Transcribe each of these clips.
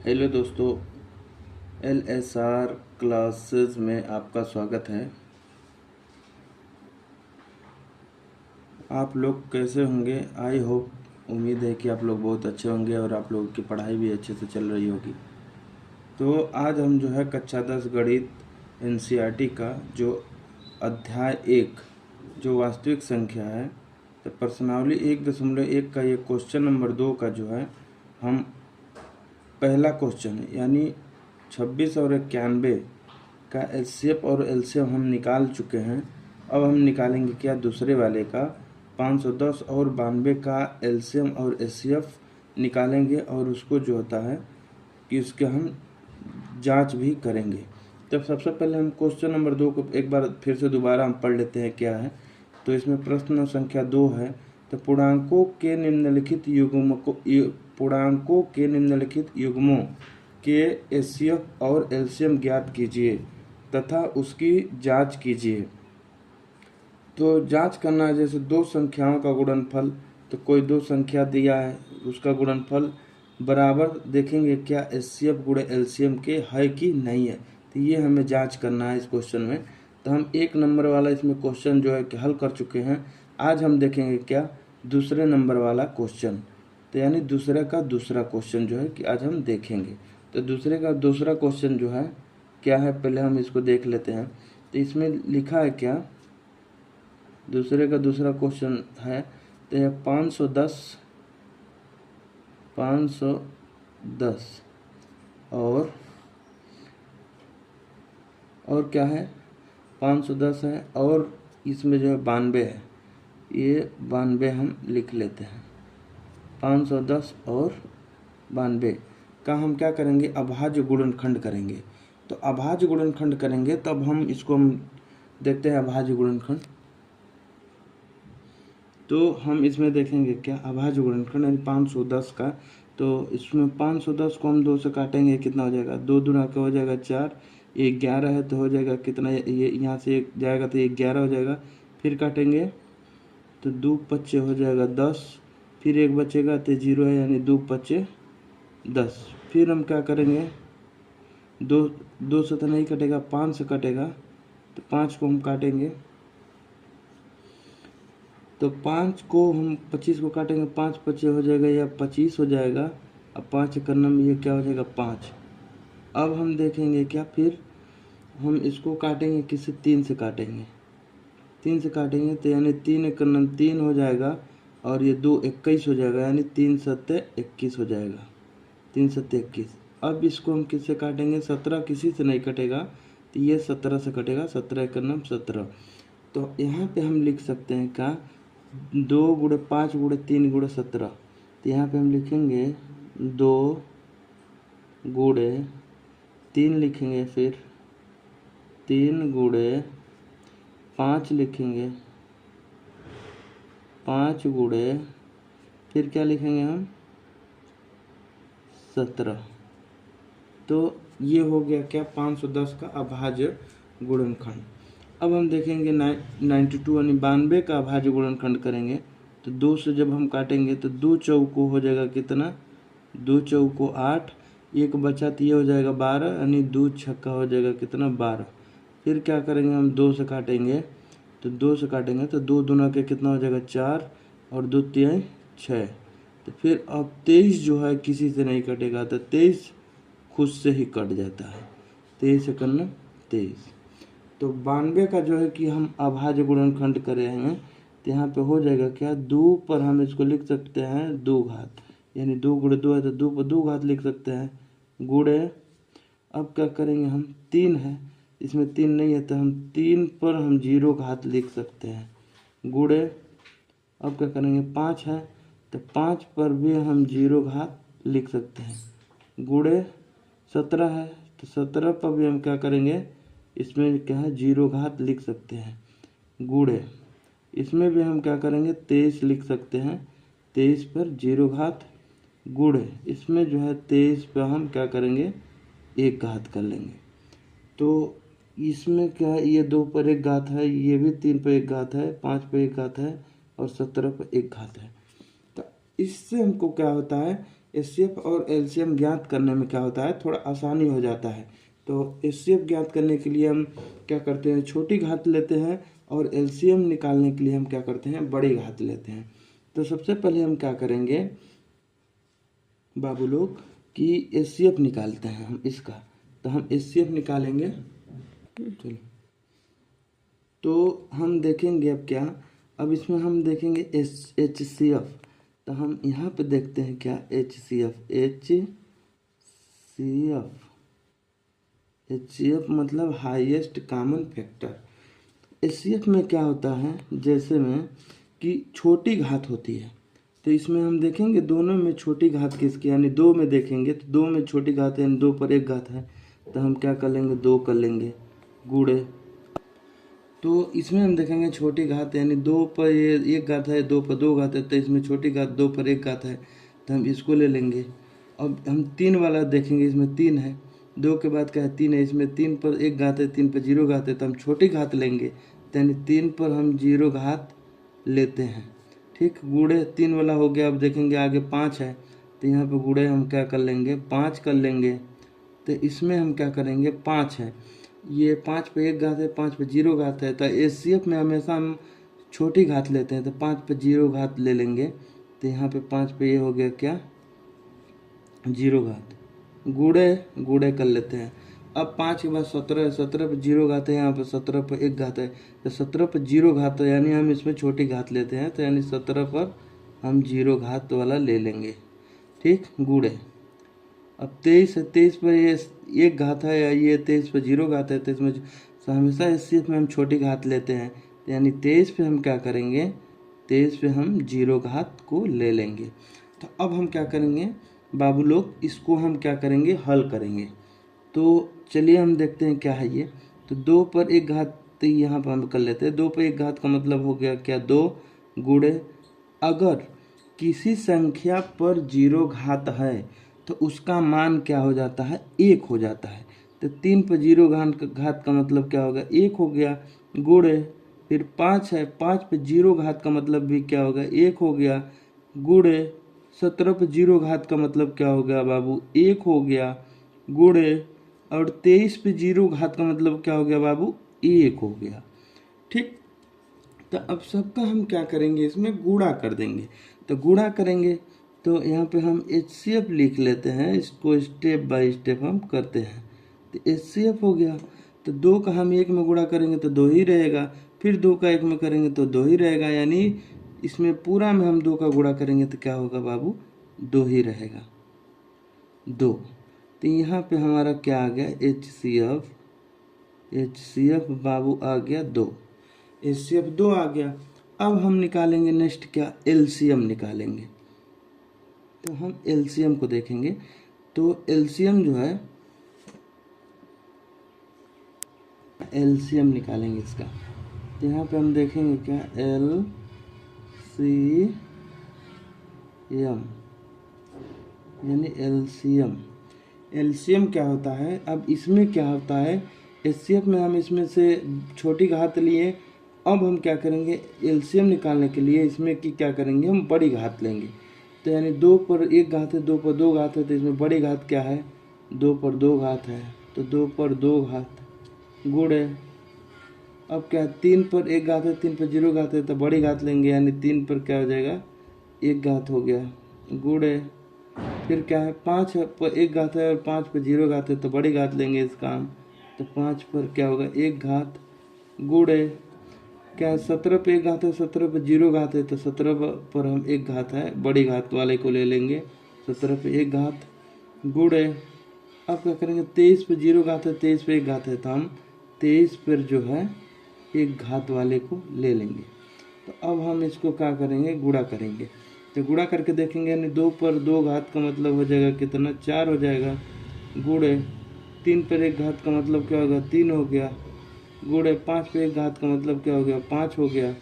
Hello दोस्तों, LSR classes में आपका स्वागत है। आप लोग कैसे होंगे? आई होप उम्मीद है कि आप लोग बहुत अच्छे होंगे और आप लोगों की पढ़ाई भी अच्छे से चल रही होगी। तो आज हम जो है कक्षा 10 गणित NCERT का जो अध्याय 1 जो वास्तविक संख्या है, तो प्रश्नावली 1.1 का ये क्वेश्चन नंबर 2 का जो है हम पहला क्वेश्चन है, यानी 26 और 91 का एचसीएफ और एलसीएम हम निकाल चुके हैं। अब हम निकालेंगे क्या दूसरे वाले का 510 और 92 का एलसीएम और एचसीएफ निकालेंगे और उसको जो होता है कि उसके हम जांच भी करेंगे। तब सबसे पहले हम क्वेश्चन नंबर 2 को एक बार फिर से दोबारा हम पढ़ लेते हैं क्या है। तो इसमें प्रश्न संख्या 2 है, तो पूर्णांकों के निम्नलिखित युग्मों के एचसीएफ और एलसीएम ज्ञात कीजिए तथा उसकी जांच कीजिए। तो जांच करना है, जैसे दो संख्याओं का गुणनफल, तो कोई दो संख्या दिया है उसका गुणनफल बराबर देखेंगे क्या एचसीएफ गुणे एलसीएम के है कि नहीं है, तो ये हमें जांच करना है इस क्वेश्चन में। तो हम 1 नंबर वाला इसमें क्वेश्चन जो है कि हल कर चुके हैं। आज हम देखेंगे क्या दूसरे नंबर वाला क्वेश्चन, तो यानी दूसरे का दूसरा क्वेश्चन जो है कि आज हम देखेंगे। तो दूसरे का दूसरा क्वेश्चन जो है क्या है, पहले हम इसको देख लेते हैं। तो इसमें लिखा है क्या, दूसरे का दूसरा क्वेश्चन है तो यह 510 और क्या है 510 है और इसमें जो है 92 है, ये 92 हम लिख लेते हैं। 510 और 92 का हम क्या करेंगे, अभाज्य गुणनखंड करेंगे। तो अभाज्य गुणनखंड करेंगे तब हम इसको हम देखते हैं अभाज्य गुणनखंड। तो हम इसमें देखेंगे क्या अभाज्य गुणनखंड यानी 510 का। तो इसमें 510 को हम 2 से काटेंगे, कितना हो जाएगा, 2 दूना का हो जाएगा 4, 11 है तो हो जाएगा कितना, ये यहाँ से 1 जाएगा तो 11 हो जाएगा। फिर काटेंगे तो 2 पच्चे हो जाएगा 10, फिर 1 बचेगा तो 0 है यानी 2 पच्चे 10। फिर हम क्या करेंगे, 2 से तो नहीं कटेगा, 5 से कटेगा, तो 5 को हम काटेंगे। तो 5 को हम 25 को काटेंगे, 5 पच्चे हो जाएगा या 25 हो जाएगा। अब 5 करने में ये क्या हो जाएगा 5। अब हम देखेंगे क्या, फिर हम इसको काटेंगे, किससे 3 से काटेंगे। 3 से काटेंगे तो यानी 3 एक करना 3 हो जाएगा और ये 2 21 हो जाएगा, यानी 3 सत्ते 21 हो जाएगा, 3 सत्ते 21। अब इसको हम किससे काटेंगे, 17 किसी से नहीं कटेगा तो ये 17 से कटेगा, 17 एक करना 17। तो यहाँ पे हम लिख सकते हैं क्या 2 गुणे 5 गुणे 3 गुणे 17। तो यहाँ पे हम लिखेंगे 2 गुणे 3 लिखेंगे, फिर 3 गुणे 5 लिखेंगे, 5 गुणे फिर क्या लिखेंगे हम 17। तो ये हो गया क्या 510 का अभाज्य गुणनखंड। अब हम देखेंगे 92 यानी 92 का अभाज्य गुणनखंड करेंगे। तो 2 से जब हम काटेंगे तो 2 चौको हो जाएगा कितना, 2 चौको 8, 1 बचा तो ये हो जाएगा 12, यानी 2 छक्का हो जाएगा कितना 12। फिर क्या करेंगे हम 2 से काटेंगे, तो 2 से काटेंगे तो 2 दूना के कितना हो जाएगा 4 और 2 तिहाई 6। तो फिर अब 23 जो है किसी से नहीं कटेगा, तो 23 खुद से ही कट जाता है, 23 से करना 23। तो 92 का जो है कि हम अभाज्य गुणनखंड करे हैं, तो यहाँ पे हो जाएगा क्या 2 पर हम इसको लिख सकते हैं 2 घात, यानी 2 गुणे 2 है तो 2 पर 2 घात लिख सकते हैं, गुणे अब क्या करेंगे हम 3 है, इसमें 3 नहीं है तो हम 3 पर हम 0 घात लिख सकते हैं, गुणे अब क्या करेंगे 5 है तो 5 पर भी हम 0 घात लिख सकते हैं, गुणे 17 है तो 17 पर भी हम क्या करेंगे, इसमें क्या है 0 घात लिख सकते हैं, गुणे इसमें भी हम क्या करेंगे 23 लिख सकते हैं, 23 पर 0 घात, गुणे इसमें जो है 23 पर हम क्या करेंगे 1 घात कर लेंगे। तो इसमें क्या है, ये 2 पर 1 घात है, ये भी 3 पर 1 घात है, 5 पर 1 घात है और 17 पर 1 घात है। तो इससे हमको क्या होता है एचसीएफ और एलसीएम ज्ञात करने में क्या होता है, थोड़ा आसानी हो जाता है। तो एचसीएफ ज्ञात करने के लिए हम क्या करते हैं, छोटी घात लेते हैं, और एलसीएम निकालने के लिए हम क्या करते हैं, बड़ी घात लेते हैं। तो सबसे पहले हम क्या करेंगे बाबू लोग कि एचसीएफ निकालते हैं हम इसका। तो हम एचसीएफ निकालेंगे। चलो, तो हम देखेंगे अब क्या, अब इसमें हम देखेंगे एचसीएफ। तो हम यहाँ पे देखते हैं क्या, एचसीएफ मतलब हाईएस्ट कॉमन फैक्टर। एचसीएफ में क्या होता है, जैसे में कि छोटी घात होती है, तो इसमें हम देखेंगे दोनों में छोटी घात किसकी, यानी 2 में देखेंगे तो 2 में छोटी घात है, यानी 2 पर 1 घात है, तो हम क्या कर लेंगे, 2 कर लेंगे गुणे। तो इसमें हम देखेंगे छोटी घात यानी 2 पर ये 1 घात है, 2 पर 2 घात है, तो इसमें छोटी घात 2 पर 1 घात है, तो हम इसको ले लेंगे। अब हम 3 वाला देखेंगे, इसमें 3 है, 2 के बाद क्या है, 3 है, इसमें 3 पर 1 घात है, 3 पर 0 घात है, तो हम छोटी घात लेंगे, यानी 3 पर हम 0 घात लेते हैं। ठीक, गुणे 3 वाला हो गया। अब देखेंगे आगे 5 है, तो यहाँ पर गुणे हम क्या कर लेंगे, 5 कर लेंगे। तो इसमें हम क्या करेंगे, 5 है, ये 5 पे 1 घात है, 5 पे 0 घात है, तो एचसीएफ में हमेशा हम छोटी घात लेते हैं, तो 5 पे 0 घात ले लेंगे। तो यहाँ पे 5 पे ये हो गया क्या, 0 घात, गुणे कर लेते हैं। अब 5 के बाद 17 है, 17 पे 0 घात है, यहाँ पे 17 पे 1 घात है, तो 17 पे 0 घात है, यानी हम इसमें छोटी घात लेते हैं, तो यानी 17 पर हम 0 घात वाला ले लेंगे। ठीक, गुणे। अब 23 है, 23 पर ये 1 घात है, या ये 23 पर 0 घात है, तो इसमें हमेशा एचसीएफ में हम छोटी घात लेते हैं, यानी 23 पे हम क्या करेंगे, 23 पे हम 0 घात को ले लेंगे। तो अब हम क्या करेंगे बाबू लोग, इसको हम क्या करेंगे, हल करेंगे। तो चलिए हम देखते हैं क्या है ये। तो 2 पर 1 घात, तो यहाँ पर हम कर लेते हैं, 2 पर 1 घात का मतलब हो गया क्या, 2 गुणे, अगर किसी संख्या पर 0 घात है तो उसका मान क्या हो जाता है, 1 हो जाता है। तो 3 पर 0 घात का मतलब क्या होगा, 1 हो गया, गुणे। फिर 5 है, 5 पे 0 घात का मतलब भी क्या होगा, 1 हो गया, गुणे। 17 पे 0 घात का मतलब क्या हो गया बाबू, 1 हो गया, गुणे। और 23 पे 0 घात का मतलब क्या हो गया बाबू, 1 हो गया। ठीक, तो अब सबका हम क्या करेंगे, इसमें गुणा कर देंगे। तो गुणा करेंगे तो यहाँ पे हम एचसीएफ लिख लेते हैं, इसको स्टेप बाय स्टेप हम करते हैं। तो एचसीएफ हो गया, तो 2 का हम 1 में गुणा करेंगे तो 2 ही रहेगा, फिर 2 का 1 में करेंगे तो 2 ही रहेगा, यानी इसमें पूरा में हम 2 का गुणा करेंगे तो क्या होगा बाबू, 2 ही रहेगा, 2। तो यहाँ पे हमारा क्या आ गया, एचसीएफ बाबू आ गया 2, एचसीएफ 2 आ गया। अब हम निकालेंगे नेक्स्ट क्या, एलसीएम निकालेंगे। तो हम एलसीएम को देखेंगे, तो एलसीएम जो है, एलसीएम निकालेंगे इसका। तो यहाँ पे हम देखेंगे क्या, एलसीएम यानी एलसीएम। एलसीएम क्या होता है, अब इसमें क्या होता है, एचसीएफ में हम इसमें से छोटी घात लिए, अब हम क्या करेंगे एलसीएम निकालने के लिए, इसमें की क्या करेंगे, हम बड़ी घात लेंगे। तो यानी 2 पर 1 घात है, 2 पर 2 घात है, तो इसमें बड़ी घात क्या है, 2 पर 2 घात है, तो 2 पर 2 घात, गुणे। अब क्या, 3 पर 1 घात है, 3 पर 0 घात है, तो बड़ी घात लेंगे, यानी 3 पर क्या हो जाएगा, 1 घात हो गया, गुणे। फिर क्या है, 5 पर 1 घात है और 5 पर 0 घात है, तो बड़ी घात लेंगे इसका हम, तो 5 पर क्या होगा, 1 घात, गुणे। क्या 17 पे 1 घात है, 17 पर 0 घात है, तो 17 पर हम 1 घात है, बड़ी घात वाले को ले लेंगे, 17 पे 1 घात, गुणे। अब क्या करेंगे, 23 पे 0 घात है, 23 पे 1 घात है, तो हम 23 पर जो है 1 घात वाले को ले लेंगे। तो अब हम इसको क्या करेंगे, गुणा करेंगे। तो गुणा करके देखेंगे, यानी 2 पर 2 घात का मतलब हो जाएगा कितना, 4 हो जाएगा, गुणे। 3 पर 1 घात का मतलब क्या होगा, 3 हो गया, गुणे। 5 पे 1 घात का मतलब क्या हो गया, 5 हो गया,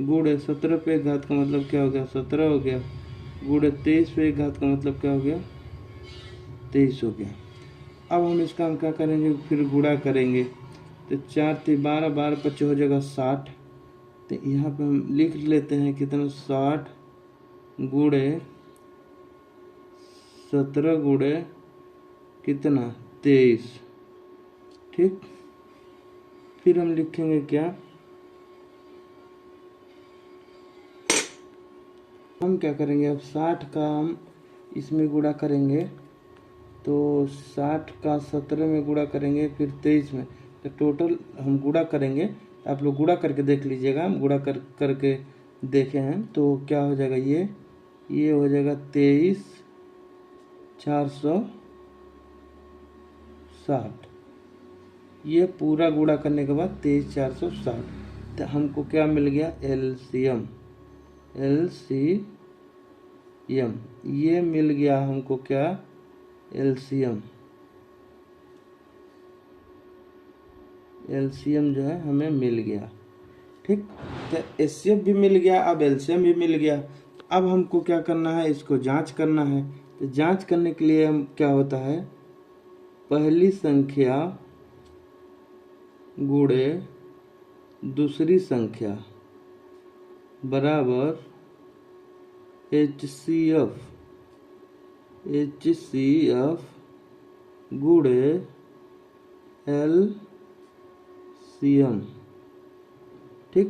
गुणे। 17 पे 1 घात का मतलब क्या हो गया, 17 हो गया, गुणे। 23 पे 1 घात का मतलब क्या हो गया, 23 हो गया। अब हम इसका हम क्या करेंगे, फिर गुणा करेंगे। तो 4 × 12, 12 × 25 हो जाएगा 60। तो यहाँ पे हम लिख लेते हैं कितना, 60 गुणे 17 गुणे कितना 23। ठीक, फिर हम लिखेंगे क्या, हम क्या करेंगे, अब 60 का हम इसमें गुणा करेंगे, तो 60 का 17 में गुणा करेंगे, फिर 23 में, तो टोटल हम गुणा करेंगे। आप लोग गुणा करके देख लीजिएगा, हम गुणा करके देखे हैं, तो क्या हो जाएगा, ये हो जाएगा 23,460। ये पूरा गुणा करने के बाद 23,460, तो हमको क्या मिल गया, एलसीएम। ये मिल गया हमको क्या, एलसीएम जो है हमें मिल गया। ठीक, तो एचसीएफ भी मिल गया, अब एलसीएम भी मिल गया। अब हमको क्या करना है, इसको जांच करना है। तो जांच करने के लिए हम क्या होता है, पहली संख्या गुणे दूसरी संख्या बराबर एचसीएफ गुणे एलसीएम। ठीक,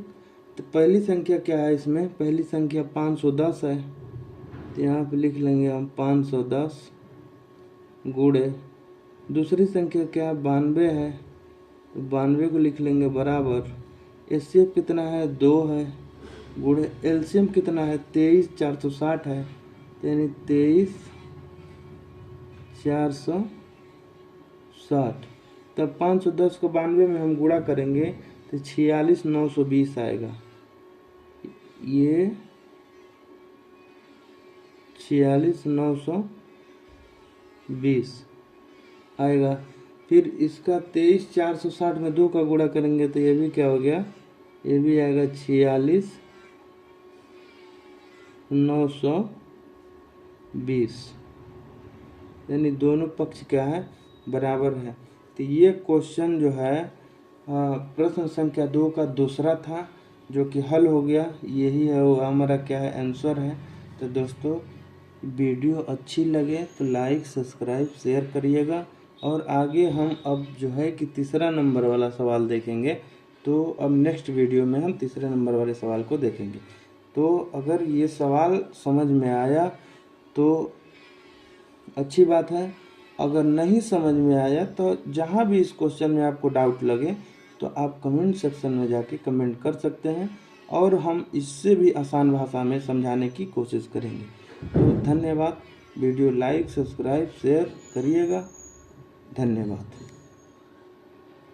तो पहली संख्या क्या है, इसमें पहली संख्या 510 है, तो यहाँ पे लिख लेंगे हम 510 गुणे दूसरी संख्या क्या है, 92 है, तो 92 को लिख लेंगे बराबर एचसीएफ कितना है, 2 है, गुणे एलसीएम कितना है, 23,460 है, यानी 23,460। तब 510 को 92 में हम गुणा करेंगे तो 46,920 आएगा। ये 46,920 आएगा। फिर इसका 23,460 में 2 का गुणा करेंगे तो ये भी क्या हो गया, ये भी आएगा 46,920, यानी दोनों पक्ष क्या है, बराबर है। तो ये क्वेश्चन जो है प्रश्न संख्या 2 का दूसरा था, जो कि हल हो गया। यही है वो हमारा क्या है, आंसर है। तो दोस्तों, वीडियो अच्छी लगे तो लाइक सब्सक्राइब शेयर करिएगा। और आगे हम अब जो है कि तीसरा नंबर वाला सवाल देखेंगे, तो अब नेक्स्ट वीडियो में हम तीसरे नंबर वाले सवाल को देखेंगे। तो अगर ये सवाल समझ में आया तो अच्छी बात है, अगर नहीं समझ में आया तो जहाँ भी इस क्वेश्चन में आपको डाउट लगे तो आप कमेंट सेक्शन में जाके कमेंट कर सकते हैं, और हम इससे भी आसान भाषा में समझाने की कोशिश करेंगे। तो धन्यवाद। वीडियो लाइक सब्सक्राइब शेयर करिएगा। धन्यवाद।